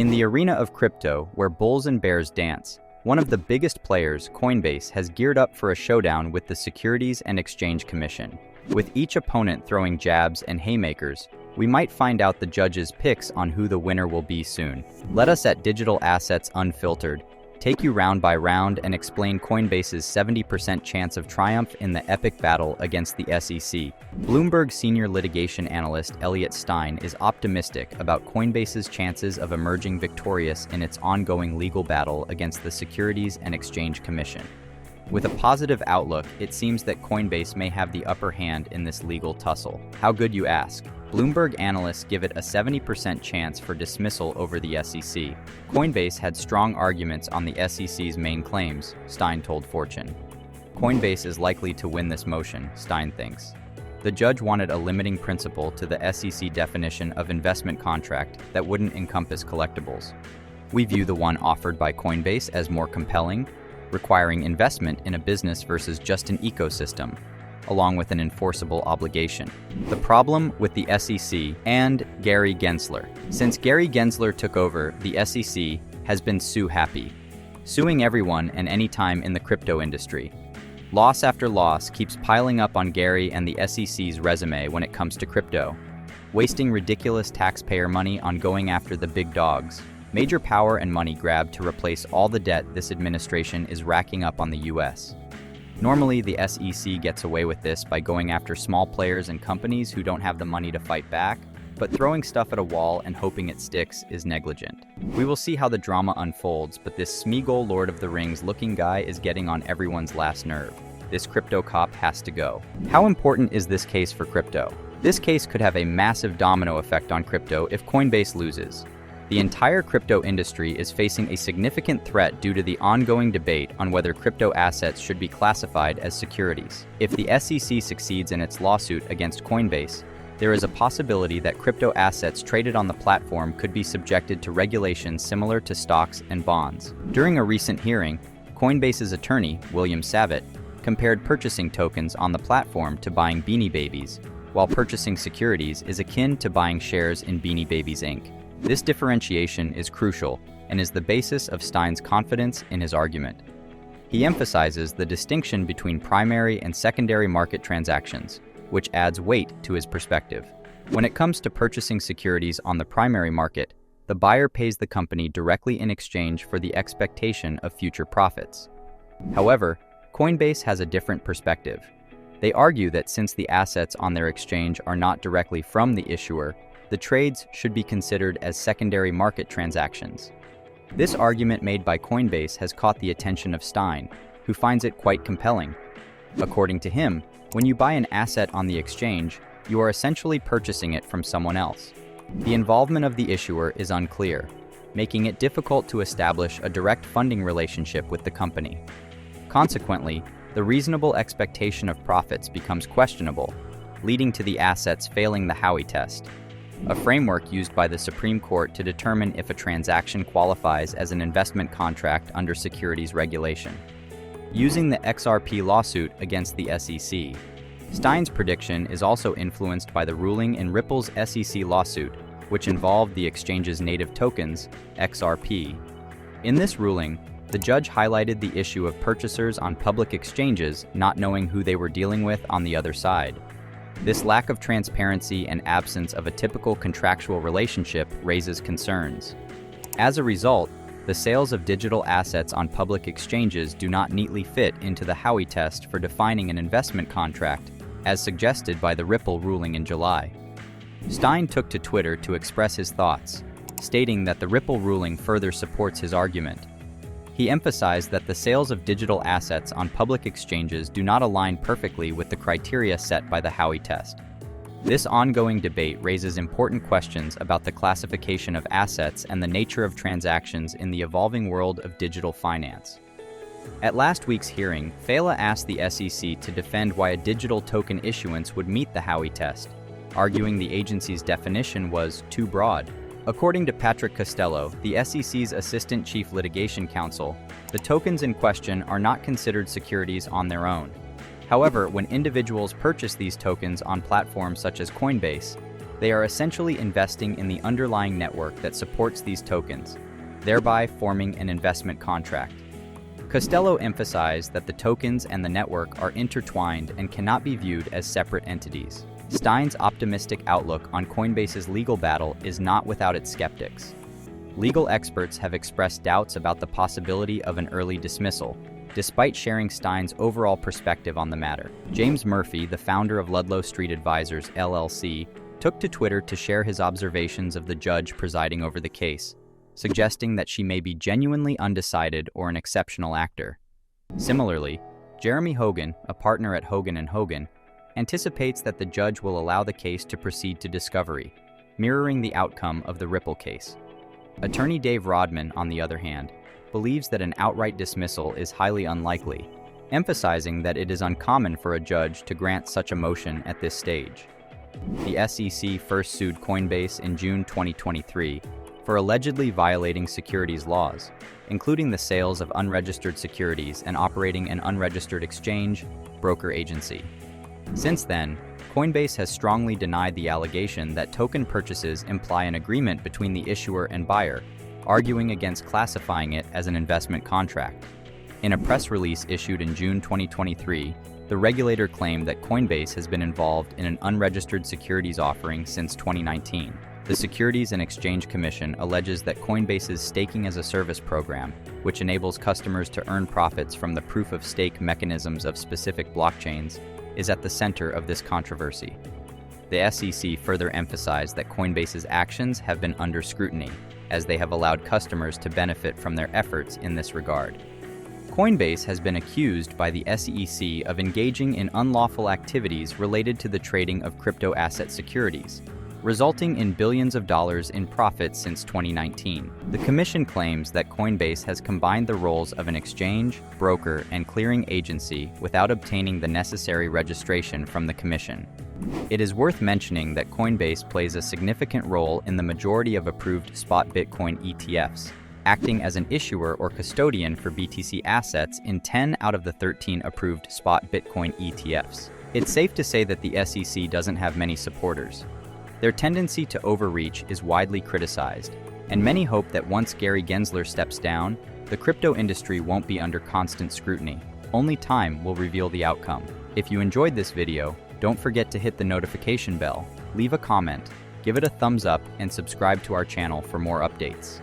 In the arena of crypto, where bulls and bears dance, one of the biggest players, Coinbase, has geared up for a showdown with the Securities and Exchange Commission. With each opponent throwing jabs and haymakers, we might find out the judges' picks on who the winner will be soon. Let us at Digital Assets Unfiltered take you round by round and explain Coinbase's 70% chance of triumph in the epic battle against the SEC. Bloomberg senior litigation analyst Elliot Stein is optimistic about Coinbase's chances of emerging victorious in its ongoing legal battle against the Securities and Exchange Commission. With a positive outlook, it seems that Coinbase may have the upper hand in this legal tussle. How good, you ask? Bloomberg analysts give it a 70% chance for dismissal over the SEC. Coinbase had strong arguments on the SEC's main claims, Stein told Fortune. Coinbase is likely to win this motion, Stein thinks. The judge wanted a limiting principle to the SEC definition of investment contract that wouldn't encompass collectibles. We view the one offered by Coinbase as more compelling, requiring investment in a business versus just an ecosystem, along with an enforceable obligation. The problem with the SEC and Gary Gensler. Since Gary Gensler took over, the SEC has been sue happy, suing everyone and anytime in the crypto industry. Loss after loss keeps piling up on Gary and the SEC's resume when it comes to crypto, wasting ridiculous taxpayer money on going after the big dogs. Major power and money grab to replace all the debt this administration is racking up on the US. Normally, the SEC gets away with this by going after small players and companies who don't have the money to fight back, but throwing stuff at a wall and hoping it sticks is negligent. We will see how the drama unfolds, but this Smeagol Lord of the Rings looking guy is getting on everyone's last nerve. This crypto cop has to go. How important is this case for crypto? This case could have a massive domino effect on crypto if Coinbase loses. The entire crypto industry is facing a significant threat due to the ongoing debate on whether crypto assets should be classified as securities. If the SEC succeeds in its lawsuit against Coinbase, there is a possibility that crypto assets traded on the platform could be subjected to regulations similar to stocks and bonds. During a recent hearing, Coinbase's attorney, William Savitt, compared purchasing tokens on the platform to buying Beanie Babies, while purchasing securities is akin to buying shares in Beanie Babies Inc. This differentiation is crucial and is the basis of Stein's confidence in his argument. He emphasizes the distinction between primary and secondary market transactions, which adds weight to his perspective. When it comes to purchasing securities on the primary market, the buyer pays the company directly in exchange for the expectation of future profits. However, Coinbase has a different perspective. They argue that since the assets on their exchange are not directly from the issuer, the trades should be considered as secondary market transactions. This argument made by Coinbase has caught the attention of Stein, who finds it quite compelling. According to him, when you buy an asset on the exchange, you are essentially purchasing it from someone else. The involvement of the issuer is unclear, making it difficult to establish a direct funding relationship with the company. Consequently, the reasonable expectation of profits becomes questionable, leading to the assets failing the Howey test, a framework used by the Supreme Court to determine if a transaction qualifies as an investment contract under securities regulation. Using the XRP lawsuit against the SEC, Stein's prediction is also influenced by the ruling in Ripple's SEC lawsuit, which involved the exchange's native tokens, XRP. In this ruling, the judge highlighted the issue of purchasers on public exchanges not knowing who they were dealing with on the other side. This lack of transparency and absence of a typical contractual relationship raises concerns. As a result, the sales of digital assets on public exchanges do not neatly fit into the Howey test for defining an investment contract, as suggested by the Ripple ruling in July. Stein took to Twitter to express his thoughts, stating that the Ripple ruling further supports his argument. He emphasized that the sales of digital assets on public exchanges do not align perfectly with the criteria set by the Howey test. This ongoing debate raises important questions about the classification of assets and the nature of transactions in the evolving world of digital finance. At last week's hearing, Fela asked the SEC to defend why a digital token issuance would meet the Howey test, arguing the agency's definition was too broad. According to Patrick Costello, the SEC's Assistant Chief Litigation Counsel, the tokens in question are not considered securities on their own. However, when individuals purchase these tokens on platforms such as Coinbase, They are essentially investing in the underlying network that supports these tokens, thereby forming an investment contract. Costello emphasized that the tokens and the network are intertwined and cannot be viewed as separate entities. Stein's optimistic outlook on Coinbase's legal battle is not without its skeptics. Legal experts have expressed doubts about the possibility of an early dismissal, despite sharing Stein's overall perspective on the matter. James Murphy, the founder of Ludlow Street Advisors, LLC, took to Twitter to share his observations of the judge presiding over the case, suggesting that she may be genuinely undecided or an exceptional actor. Similarly, Jeremy Hogan, a partner at Hogan & Hogan, anticipates that the judge will allow the case to proceed to discovery, mirroring the outcome of the Ripple case. Attorney Dave Rodman, on the other hand, believes that an outright dismissal is highly unlikely, emphasizing that it is uncommon for a judge to grant such a motion at this stage. The SEC first sued Coinbase in June 2023 for allegedly violating securities laws, including the sales of unregistered securities and operating an unregistered exchange, broker agency. Since then, Coinbase has strongly denied the allegation that token purchases imply an agreement between the issuer and buyer, arguing against classifying it as an investment contract. In a press release issued in June 2023, the regulator claimed that Coinbase has been involved in an unregistered securities offering since 2019. The Securities and Exchange Commission alleges that Coinbase's staking-as-a-service program, which enables customers to earn profits from the proof-of-stake mechanisms of specific blockchains, is at the center of this controversy. The SEC further emphasized that Coinbase's actions have been under scrutiny, as they have allowed customers to benefit from their efforts in this regard. Coinbase has been accused by the SEC of engaging in unlawful activities related to the trading of crypto asset securities, resulting in billions of dollars in profits since 2019. The commission claims that Coinbase has combined the roles of an exchange, broker, and clearing agency without obtaining the necessary registration from the commission. It is worth mentioning that Coinbase plays a significant role in the majority of approved spot Bitcoin ETFs, acting as an issuer or custodian for BTC assets in 10 out of the 13 approved spot Bitcoin ETFs. It's safe to say that the SEC doesn't have many supporters. Their tendency to overreach is widely criticized, and many hope that once Gary Gensler steps down, the crypto industry won't be under constant scrutiny. Only time will reveal the outcome. If you enjoyed this video, don't forget to hit the notification bell, leave a comment, give it a thumbs up, and subscribe to our channel for more updates.